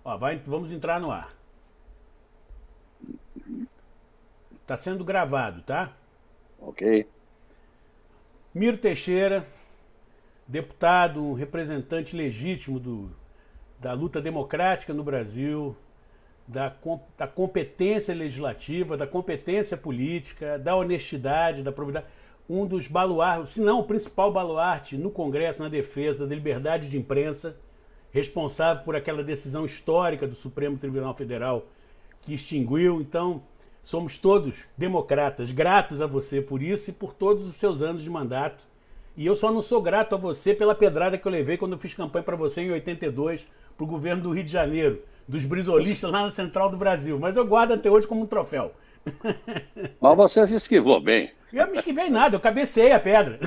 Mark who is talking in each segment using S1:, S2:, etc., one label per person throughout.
S1: Ó, vamos entrar no ar. Tá sendo gravado, tá?
S2: Ok.
S1: Miro Teixeira, deputado, um representante legítimo da luta democrática no Brasil, da competência legislativa, da competência política, da honestidade, da probidade. Um dos baluartes, se não o principal baluarte no Congresso na defesa da liberdade de imprensa, responsável por aquela decisão histórica do Supremo Tribunal Federal que extinguiu. Então, somos todos democratas, gratos a você por isso e por todos os seus anos de mandato. E eu só não sou grato a você pela pedrada que eu levei quando eu fiz campanha para você em 82, para o governo do Rio de Janeiro, dos brisolistas lá na Central do Brasil. Mas eu guardo até hoje como um troféu.
S2: Mas você se esquivou bem.
S1: Eu me esquivei nada, eu cabecei a pedra.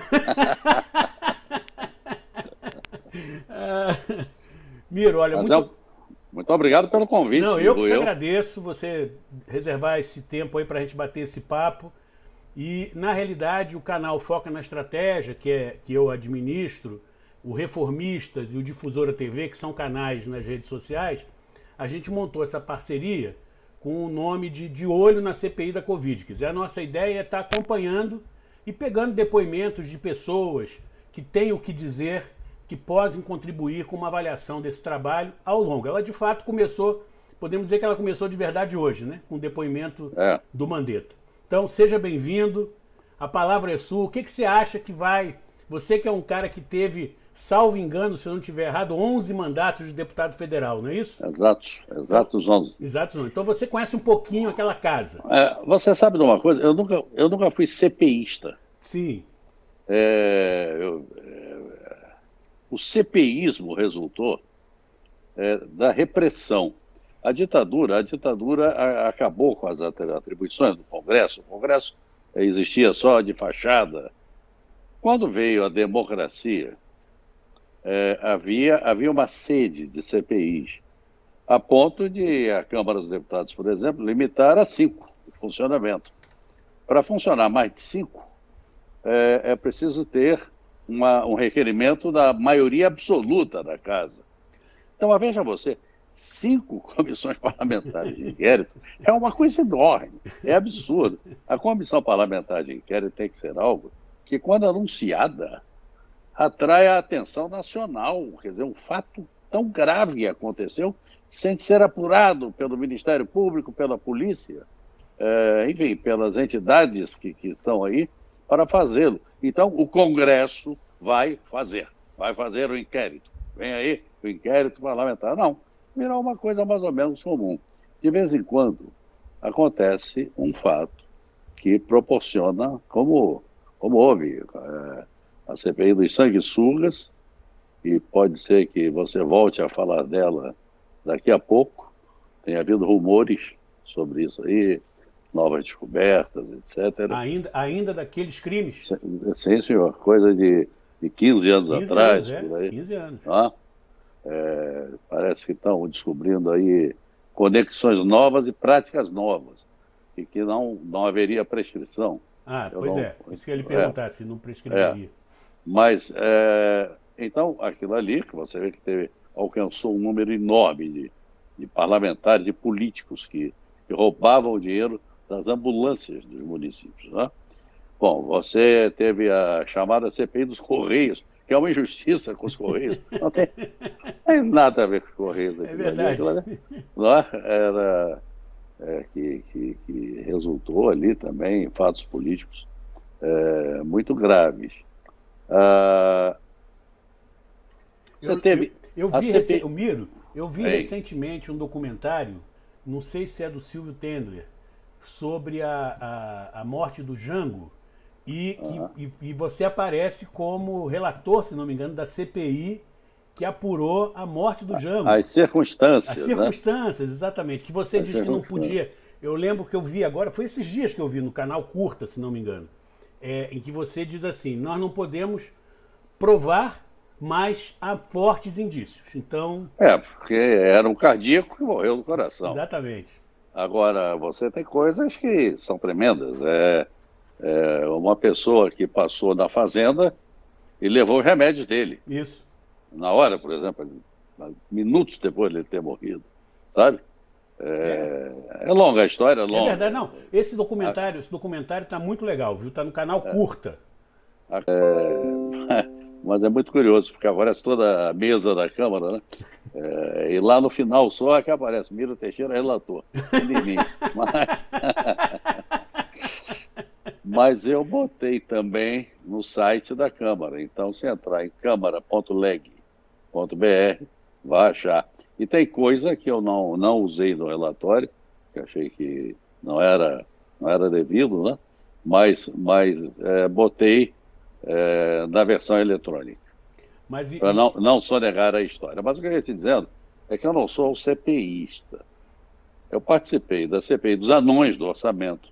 S1: Miro, olha,
S2: Mas
S1: muito...
S2: muito obrigado pelo convite.
S1: Não, eu que te agradeço você reservar esse tempo aí para a gente bater esse papo. E, na realidade, o canal Foca na Estratégia, que eu administro, o Reformistas e o Difusora TV, que são canais nas redes sociais, a gente montou essa parceria com o nome de Olho na CPI da Covid. Quer dizer, a nossa ideia é estar acompanhando e pegando depoimentos de pessoas que têm o que dizer, que podem contribuir com uma avaliação desse trabalho ao longo. Ela, de fato, começou, podemos dizer que ela começou de verdade hoje, né? Com o depoimento do Mandetta. Então, seja bem-vindo, a palavra é sua. O que você acha que vai... Você que é um cara que teve, salvo engano, se eu não estiver errado, 11 mandatos de deputado federal, não é isso?
S2: Exatos
S1: Então,
S2: 11.
S1: Exatos 11. Então você conhece um pouquinho aquela casa.
S2: Você sabe de uma coisa? Eu nunca fui CPIsta.
S1: Sim.
S2: O CPIsmo resultou da repressão. A ditadura acabou com as atribuições do Congresso. O Congresso existia só de fachada. Quando veio a democracia, havia uma sede de CPIs, a ponto de a Câmara dos Deputados, por exemplo, limitar a 5 de funcionamento. Para funcionar mais de 5, é preciso ter um requerimento da maioria absoluta da casa. Então, veja você, 5 comissões parlamentares de inquérito é uma coisa enorme, é absurdo. A comissão parlamentar de inquérito tem que ser algo que, quando anunciada, atrai a atenção nacional. Quer dizer, um fato tão grave aconteceu sem ser apurado pelo Ministério Público, pela polícia, enfim, pelas entidades que estão aí para fazê-lo. Então, o Congresso vai fazer o inquérito. Vem aí o inquérito parlamentar. Não. Virou uma coisa mais ou menos comum. De vez em quando acontece um fato que proporciona, como houve a CPI dos sanguessugas, e pode ser que você volte a falar dela daqui a pouco. Tem havido rumores sobre isso aí, novas descobertas, etc.
S1: Ainda daqueles crimes?
S2: Sim, senhor. Coisa de 15 anos
S1: 15
S2: atrás.
S1: anos,
S2: por aí.
S1: 15 anos.
S2: Parece que estão descobrindo aí conexões novas e práticas novas, e que não haveria prescrição.
S1: Isso que eu ia lhe perguntar, se não prescreveria.
S2: Mas, então, aquilo ali, que você vê que alcançou um número enorme de parlamentares, de políticos que roubavam o dinheiro das ambulâncias dos municípios, né? Bom, você teve a chamada CPI dos Correios, que é uma injustiça com os Correios. Não tem nada a ver com os Correios.
S1: É verdade.
S2: Que resultou ali também em fatos políticos muito graves.
S1: Eu vi recentemente um documentário, não sei se é do Silvio Tendler, sobre a morte do Jango, e você aparece como relator, se não me engano, da CPI que apurou a morte do Jango.
S2: As circunstâncias.
S1: As circunstâncias, exatamente. Que você diz que não podia. Eu lembro que eu vi agora, foi esses dias que eu vi no canal Curta, se não me engano, em que você diz assim: nós não podemos provar, mas há fortes indícios. Então.
S2: Porque era um cardíaco que morreu do coração.
S1: Exatamente.
S2: Agora, você tem coisas que são tremendas. Uma pessoa que passou na fazenda e levou os remédios dele.
S1: Isso.
S2: Na hora, por exemplo, minutos depois de ele ter morrido. sabe?
S1: É,
S2: É longa a história, é
S1: é
S2: longa.
S1: verdade, não. Esse documentário tá muito legal, viu? Tá no canal Curta.
S2: Mas é muito curioso, porque aparece toda a mesa da Câmara, né? E lá no final só é que aparece Miro Teixeira, relator, pequenininho. Mas eu botei também no site da Câmara. Então, se entrar em câmara.leg.br, vai achar. E tem coisa que eu não usei no relatório, que achei que não era devido, né? Mas botei na versão eletrônica,
S1: Mas
S2: para não sonegar a história. Mas o que eu ia te dizendo é que eu não sou o CPIsta. Eu participei da CPI dos anões do orçamento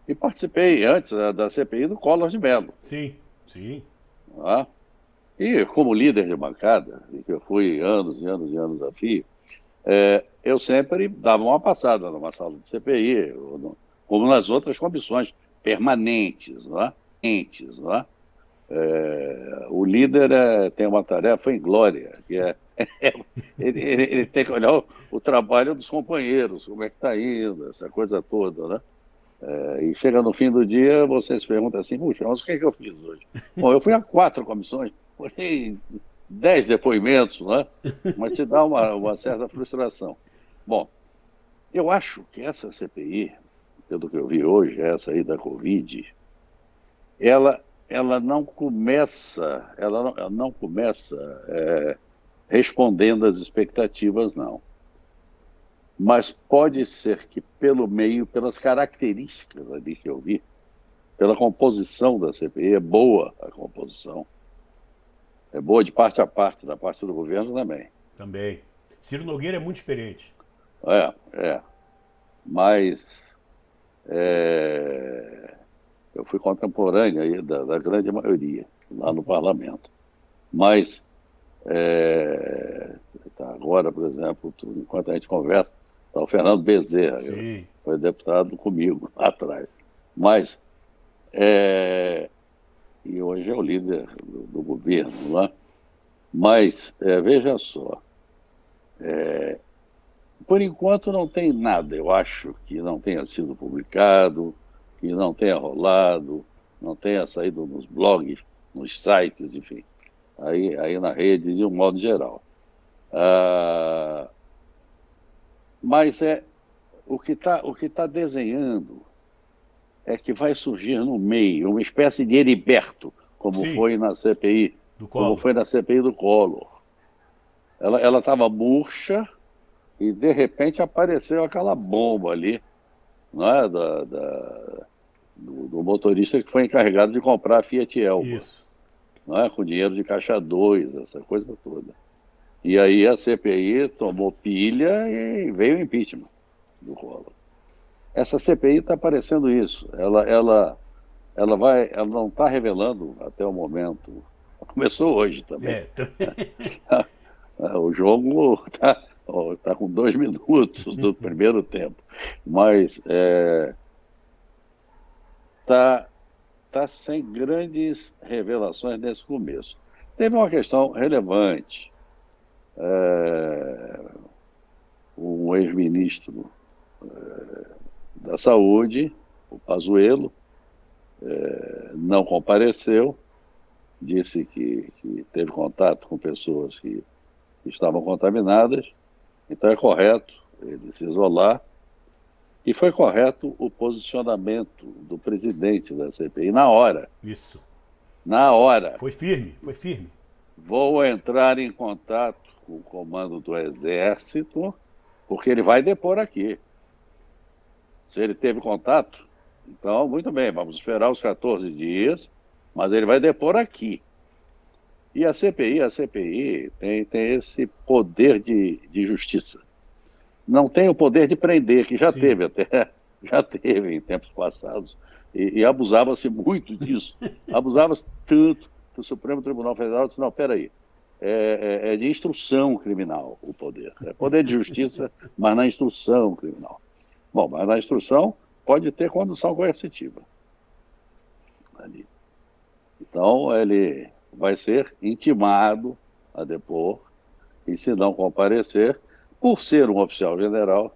S2: e participei antes da CPI do Collor de Mello.
S1: sim, sim.
S2: Tá? E como líder de bancada, e que eu fui anos e anos e anos a fio, eu sempre dava uma passada numa sala de CPI, como nas outras comissões permanentes, não é? Não é? O líder tem uma tarefa inglória, que ele tem que olhar o trabalho dos companheiros, como é que está indo, essa coisa toda, né? E chega no fim do dia, você se pergunta assim, puxa, mas o que é que eu fiz hoje? Bom, eu fui a 4 comissões, olhei 10 depoimentos, né? Mas te dá uma certa frustração. Bom, eu acho que essa CPI, pelo que eu vi hoje, essa aí da Covid, ela não começa, respondendo às expectativas, não. Mas pode ser que pelo meio, pelas características ali que eu vi, pela composição da CPI, é boa a composição. É boa de parte a parte, da parte do governo também.
S1: Também. Ciro Nogueira é muito experiente.
S2: É. Mas eu fui contemporâneo aí da grande maioria, lá no parlamento. Mas agora, por exemplo, enquanto a gente conversa, está o Fernando Bezerra,
S1: Sim.
S2: foi deputado comigo lá atrás. Mas, e hoje é o líder do governo, não é? Mas, veja só, por enquanto não tem nada, eu acho, que não tenha sido publicado, que não tenha rolado, não tenha saído nos blogs, nos sites, enfim, aí na rede de um modo geral. Mas o que tá desenhando é que vai surgir no meio uma espécie de Heriberto, como
S1: Sim.
S2: foi na CPI,
S1: Do
S2: como
S1: Collor.
S2: foi na CPI do Collor. Ela estava murcha e de repente apareceu aquela bomba ali, não é? Do motorista que foi encarregado de comprar a Fiat Elba,
S1: Isso.
S2: não é? Com dinheiro de caixa 2, essa coisa toda. E aí a CPI tomou pilha e veio o impeachment do Collor. Essa CPI está parecendo isso. Ela não está revelando até o momento. Começou hoje também.
S1: É.
S2: O jogo está com 2 minutos do primeiro tempo, mas tá sem grandes revelações nesse começo. Teve uma questão relevante. Um ex-ministro da Saúde, o Pazuello, não compareceu, disse que teve contato com pessoas que estavam contaminadas, então é correto ele se isolar, e foi correto o posicionamento do presidente da CPI na hora.
S1: Isso.
S2: Na hora.
S1: Foi firme, foi firme.
S2: Vou entrar em contato com o comando do Exército, porque ele vai depor aqui. Se ele teve contato, então, muito bem, vamos esperar os 14 dias, mas ele vai depor aqui. E a CPI tem esse poder de justiça. Não tem o poder de prender, que já
S1: Sim.
S2: teve até, já teve em tempos passados, e abusava-se muito disso. Abusava-se tanto que o Supremo Tribunal Federal disse, não, peraí, é de instrução criminal o poder. É poder de justiça, mas na instrução criminal. Bom, mas na instrução pode ter condução coercitiva. Ali. Então, ele vai ser intimado a depor E se não comparecer, por ser um oficial general,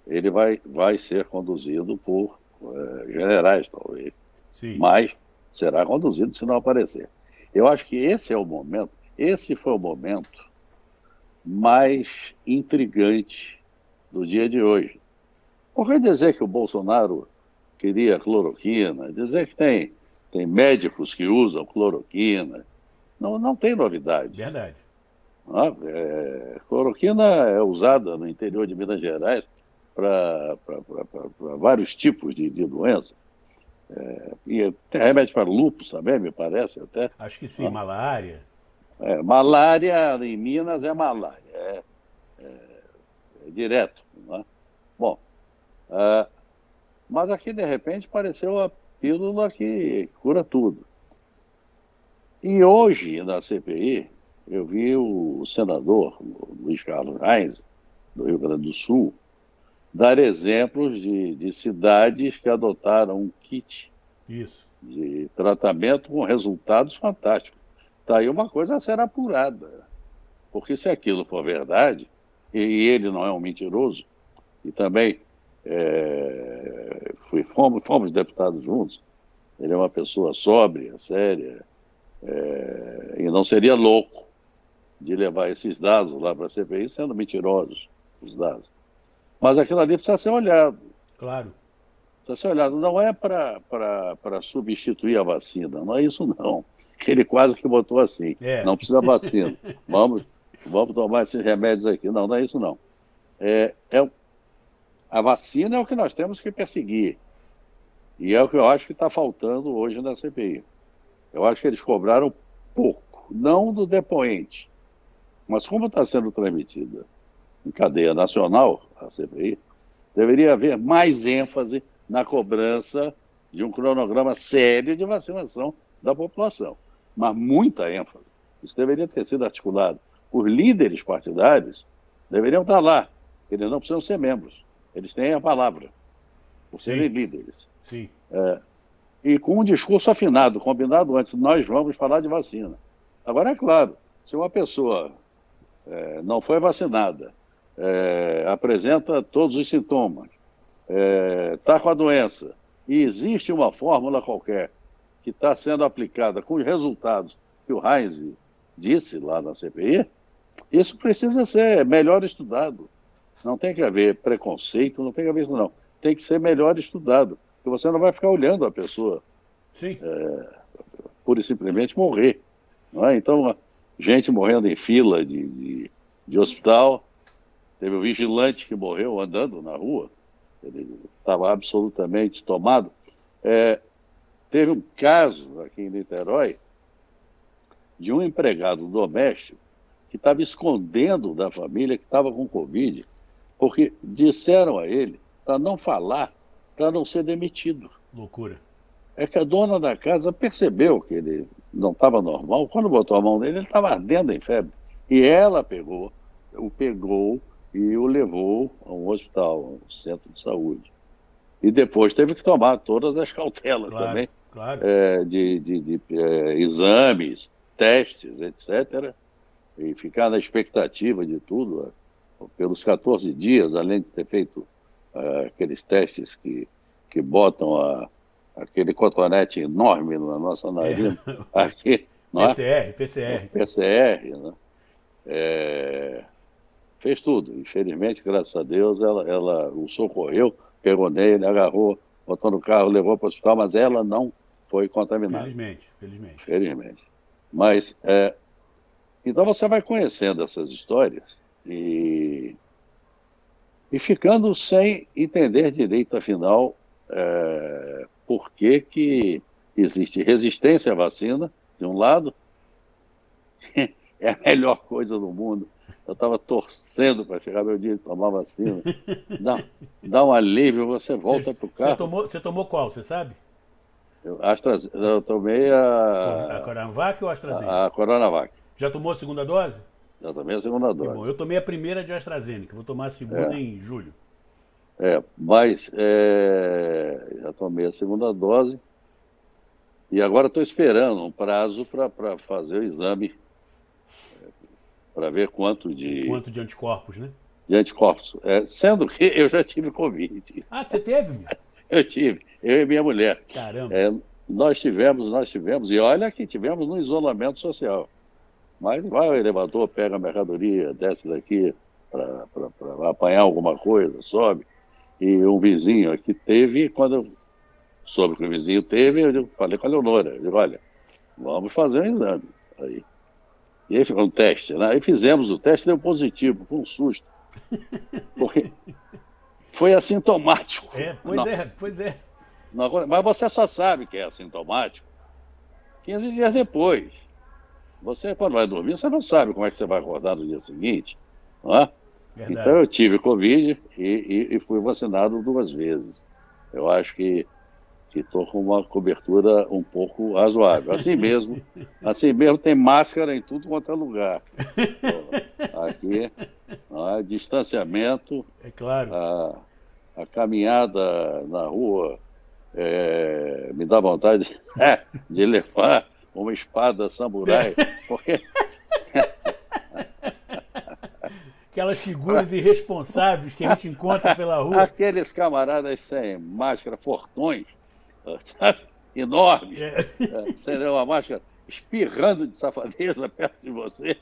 S2: ele vai ser conduzido por generais, talvez.
S1: Sim.
S2: Mas será conduzido se não aparecer. Eu acho que esse é o momento, esse foi o momento mais intrigante do dia de hoje. Porque dizer que o Bolsonaro queria cloroquina, dizer que tem médicos que usam cloroquina, não tem novidade.
S1: Verdade.
S2: Cloroquina é usada no interior de Minas Gerais para vários tipos de doenças. E tem remédio para lúpus também, me parece até.
S1: Acho que sim, malária.
S2: Malária em Minas é malária, é direto. Né? Bom, mas aqui de repente pareceu a pílula que cura tudo. E hoje, na CPI, eu vi o senador Luiz Carlos Reis, do Rio Grande do Sul, dar exemplos de cidades que adotaram um kit
S1: Isso.
S2: de tratamento com resultados fantásticos. Está aí uma coisa a ser apurada, porque se aquilo for verdade, e ele não é um mentiroso, e também fomos deputados juntos, ele é uma pessoa sóbria, séria, e não seria louco de levar esses dados lá para a CPI sendo mentirosos, os dados. Mas aquilo ali precisa ser olhado.
S1: Claro.
S2: Precisa ser olhado. Não é para substituir a vacina, não é isso não. Ele quase que botou assim,
S1: É.
S2: não precisa vacina. Vamos tomar esses remédios aqui. Não é isso não. A vacina é o que nós temos que perseguir. E é o que eu acho que está faltando hoje na CPI. Eu acho que eles cobraram pouco, não do depoente, mas como está sendo transmitida em cadeia nacional, a CPI, deveria haver mais ênfase na cobrança de um cronograma sério de vacinação da população. Mas muita ênfase. Isso deveria ter sido articulado. Os líderes partidários deveriam estar lá. Eles não precisam ser membros. Eles têm a palavra, por serem líderes.
S1: Sim.
S2: E com um discurso afinado, combinado antes, nós vamos falar de vacina. Agora, é claro, se uma pessoa não foi vacinada, apresenta todos os sintomas, está com a doença, e existe uma fórmula qualquer que está sendo aplicada com os resultados que o Reis disse lá na CPI, isso precisa ser melhor estudado. Não tem que haver preconceito, não tem que haver isso não. Tem que ser melhor estudado, porque você não vai ficar olhando a pessoa pura e simplesmente morrer. Não é? Então, gente morrendo em fila de hospital, teve um vigilante que morreu andando na rua, ele estava absolutamente tomado. Teve um caso aqui em Niterói de um empregado doméstico que estava escondendo da família que estava com Covid, porque disseram a ele para não falar, para não ser demitido.
S1: Loucura.
S2: É que a dona da casa percebeu que ele não estava normal. Quando botou a mão nele, ele estava ardendo em febre. E ela o pegou e o levou a um hospital, a um centro de saúde. E depois teve que tomar todas as cautelas também,
S1: claro.
S2: de exames, testes, etc. E ficar na expectativa de tudo, pelos 14 dias, além de ter feito aqueles testes que botam aquele cotonete enorme na nossa narina. Aqui, não é?
S1: PCR.
S2: PCR, né? Fez tudo. Infelizmente, graças a Deus, ela o socorreu, pegou nele, agarrou, botou no carro, levou para o hospital, mas ela não foi contaminada. Felizmente. Mas, então você vai conhecendo essas histórias e ficando sem entender direito, afinal, por que existe resistência à vacina, de um lado, é a melhor coisa do mundo. Eu estava torcendo para chegar meu dia de tomar vacina. Dá um alívio, você volta para o carro.
S1: Você tomou qual, você sabe?
S2: Eu tomei
S1: a Coronavac ou a AstraZeneca?
S2: A Coronavac.
S1: Já tomou a segunda dose?
S2: Já tomei a segunda dose.
S1: Bom, eu tomei a primeira de AstraZeneca, vou tomar a segunda em julho.
S2: Mas já tomei a segunda dose e agora estou esperando um prazo para fazer o exame para ver
S1: Quanto de anticorpos, né?
S2: de anticorpos. Sendo que eu já tive Covid.
S1: Ah, você teve, meu?
S2: Eu tive, eu e minha mulher.
S1: Caramba.
S2: Nós tivemos, e olha que tivemos no isolamento social. Mas vai ao elevador, pega a mercadoria, desce daqui para apanhar alguma coisa, sobe. E um vizinho aqui teve, quando eu soube que o vizinho teve, falei com a Leonora, eu digo, olha, vamos fazer um exame. E aí ficou um teste, né? Aí fizemos o teste, deu positivo, foi um susto. Porque foi assintomático.
S1: Pois é.
S2: Mas você só sabe que é assintomático 15 dias depois. Você, quando vai dormir, você não sabe como é que você vai acordar no dia seguinte. Não é?
S1: Verdade.
S2: Então eu tive Covid e fui vacinado 2 vezes. Eu acho que estou com uma cobertura um pouco razoável. Assim mesmo tem máscara em tudo quanto é lugar. Aqui, distanciamento,
S1: É claro.
S2: a caminhada na rua me dá vontade de levar uma espada samurai, porque
S1: Aquelas figuras irresponsáveis que a gente encontra pela rua.
S2: aqueles camaradas sem máscara, fortões, sabe? Enormes, sem uma máscara, espirrando de safadeza perto de você.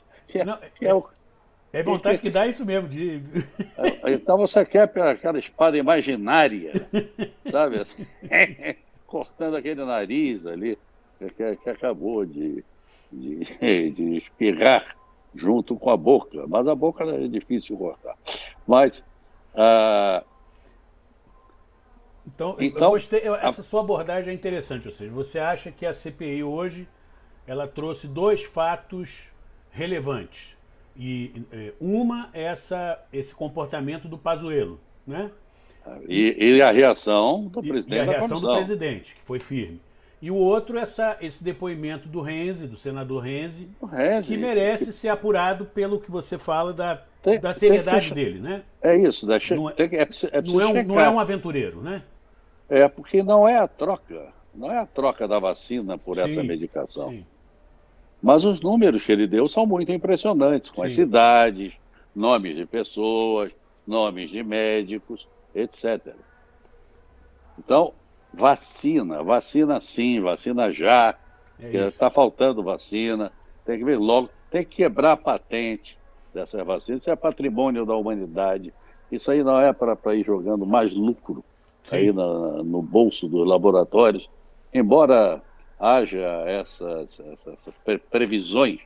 S1: É vontade que dá isso mesmo.
S2: Então você quer aquela espada imaginária, sabe? Cortando aquele nariz ali, que acabou de espirrar junto com a boca. Mas a boca é difícil cortar. Mas...
S1: Então, eu gostei, essa sua abordagem é interessante, ou seja, você acha que a CPI hoje ela trouxe 2 fatos relevantes. E uma é esse comportamento do Pazuello, né?
S2: E a reação do presidente
S1: e a
S2: da
S1: reação
S2: comissão.
S1: do presidente, que foi firme. E o outro, esse depoimento do Renzi, do senador Renzi, que merece ser apurado pelo que você fala da seriedade dele, né?
S2: É isso,
S1: não é um aventureiro, né?
S2: Porque não é a troca da vacina por essa medicação.
S1: Sim.
S2: Mas os números que ele deu são muito impressionantes, com as cidades, nomes de pessoas, nomes de médicos, etc. Então, vacina sim, vacina já. Está faltando vacina, tem que ver logo, tem que quebrar a patente dessa vacina. Isso é patrimônio da humanidade. Isso aí não é para ir jogando mais lucro aí no bolso dos laboratórios, embora haja essas previsões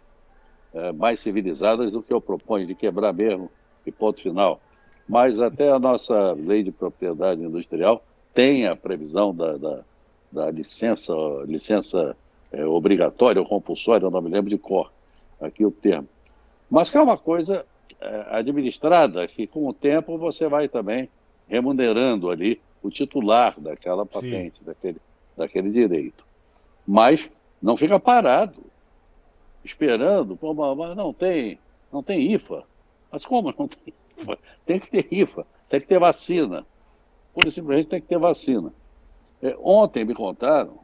S2: mais civilizadas do que eu proponho, de quebrar mesmo e ponto final. Mas até a nossa lei de propriedade industrial tem a previsão da licença obrigatória ou compulsória, eu não me lembro de cor, aqui o termo. Mas que é uma coisa administrada, que com o tempo você vai também remunerando ali o titular daquela patente, daquele direito. Mas não fica parado, esperando, mas não tem IFA. Mas como não tem IFA? Tem que ter IFA, tem que ter vacina. Pura e simplesmente tem que ter vacina. Ontem me contaram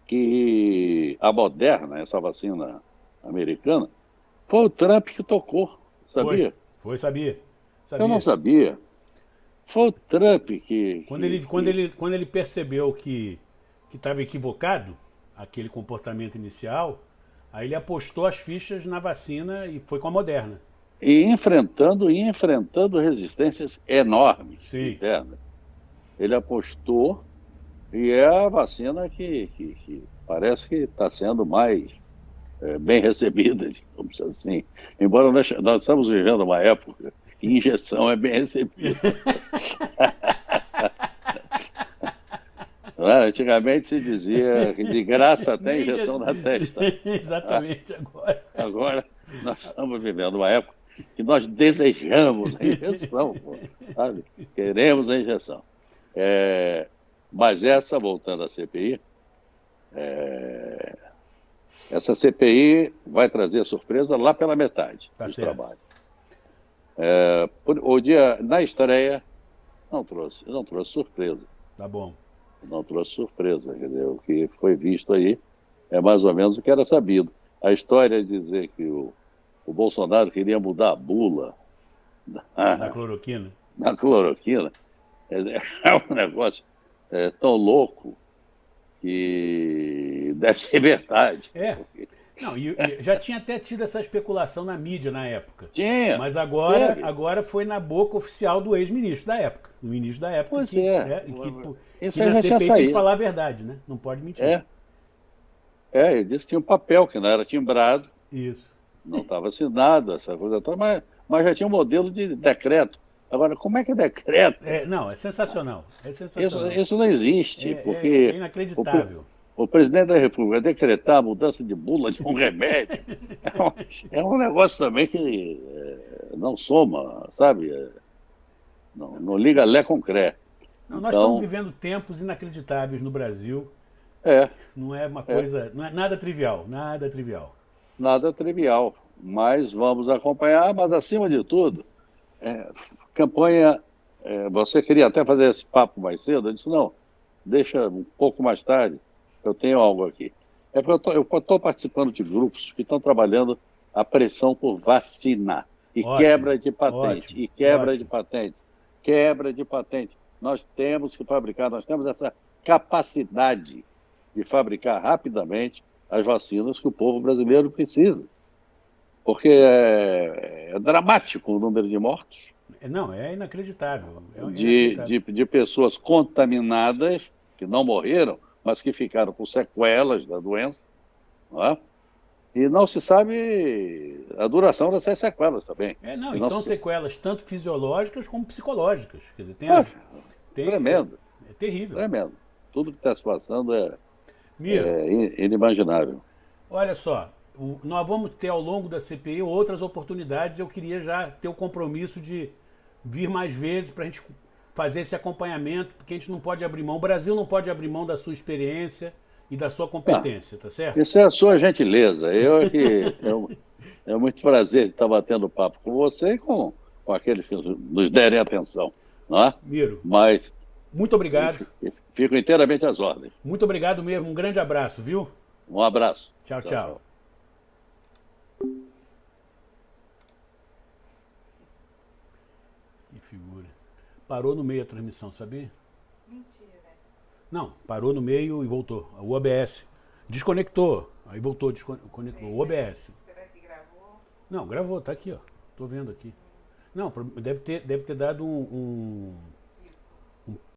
S2: que a Moderna, essa vacina americana, foi o Trump que tocou, sabia?
S1: Sabia.
S2: Eu não sabia. Foi o Trump
S1: Quando ele percebeu que estava equivocado, aquele comportamento inicial, aí ele apostou as fichas na vacina e foi com a Moderna.
S2: E enfrentando resistências enormes internas. Ele apostou e é a vacina que parece que está sendo mais bem recebida, digamos assim. Embora nós estamos vivendo uma época que injeção é bem recebida. Antigamente se dizia que de graça tem injeção na testa.
S1: Exatamente,
S2: Agora nós estamos vivendo uma época que nós desejamos a injeção, sabe? Queremos a injeção. Mas voltando à CPI, essa CPI vai trazer surpresa lá pela metade dos trabalhos. Na estreia, não trouxe surpresa.
S1: Tá bom.
S2: Não trouxe surpresa, quer dizer, o que foi visto aí é mais ou menos o que era sabido. A história de dizer que o Bolsonaro queria mudar a bula
S1: Da cloroquina.
S2: da cloroquina. É um negócio tão louco que deve ser verdade.
S1: É. Não, e já tinha até tido essa especulação na mídia na época.
S2: Tinha,
S1: Mas
S2: teve.
S1: agora foi na boca oficial do ex-ministro da época. Do ministro da época
S2: Pois
S1: que,
S2: é.
S1: né,
S2: Isso
S1: que
S2: aí
S1: na
S2: já tinha
S1: CPI tem que
S2: saído.
S1: falar a verdade, né? Não pode mentir.
S2: Ele disse que tinha um papel que não era timbrado,
S1: Isso.
S2: não estava assinado, essa coisa toda, mas já tinha um modelo de decreto. Agora, como é que é decreto?
S1: Não, é sensacional. É
S2: Isso,
S1: sensacional.
S2: isso não existe,
S1: É
S2: porque
S1: inacreditável.
S2: o presidente da República decretar a mudança de bula de um remédio é um negócio também que não soma, sabe? Não liga lé com cré.
S1: Não, nós estamos
S2: Então,
S1: vivendo tempos inacreditáveis no Brasil.
S2: é,
S1: Não é uma
S2: é
S1: coisa. Não é nada trivial. Nada trivial.
S2: nada trivial, mas vamos acompanhar, mas acima de tudo, é, campanha, você queria até fazer esse papo mais cedo, eu disse, não, deixa um pouco mais tarde, eu tenho algo aqui. É porque eu estou participando de grupos que estão trabalhando a pressão por vacina, e
S1: Ótimo,
S2: quebra de patente,
S1: ótimo,
S2: e quebra de
S1: ótimo.
S2: patente, quebra de patente. Nós temos que fabricar, nós temos essa capacidade de fabricar rapidamente as vacinas que o povo brasileiro precisa. Porque é dramático o número de mortos,
S1: Não, é inacreditável. É
S2: de,
S1: inacreditável.
S2: de, de pessoas contaminadas, que não morreram, mas que ficaram com sequelas da doença, não é? E não se sabe a duração dessas sequelas também.
S1: Não,
S2: E
S1: e
S2: não
S1: são
S2: se...
S1: sequelas tanto fisiológicas como psicológicas. Quer dizer,
S2: Ah,
S1: é,
S2: tremendo,
S1: é terrível.
S2: tremendo. Tudo que está se passando
S1: Miro,
S2: é inimaginável.
S1: olha só, nós vamos ter ao longo da CPI outras oportunidades. Eu queria já ter o compromisso de vir mais vezes para a gente fazer esse acompanhamento, porque a gente não pode abrir mão. O Brasil não pode abrir mão da sua experiência e da sua
S2: Ah,
S1: competência, tá certo?
S2: isso é a sua gentileza. Eu é que é muito prazer estar batendo papo com você e com aqueles que nos derem atenção, não é?
S1: Miro,
S2: Mas
S1: muito obrigado.
S2: fico inteiramente às ordens.
S1: Muito obrigado mesmo. Um grande abraço, viu?
S2: Um abraço.
S1: Tchau,
S2: Tchau,
S1: tchau.
S2: tchau.
S1: Que figura. Parou no meio a transmissão, sabia?
S3: Mentira.
S1: Não, parou no meio e voltou. O OBS. Desconectou. Aí voltou, desconectou. O OBS.
S3: Será que gravou?
S1: Não, gravou, tá aqui, ó. Tô vendo aqui. Não, deve ter dado um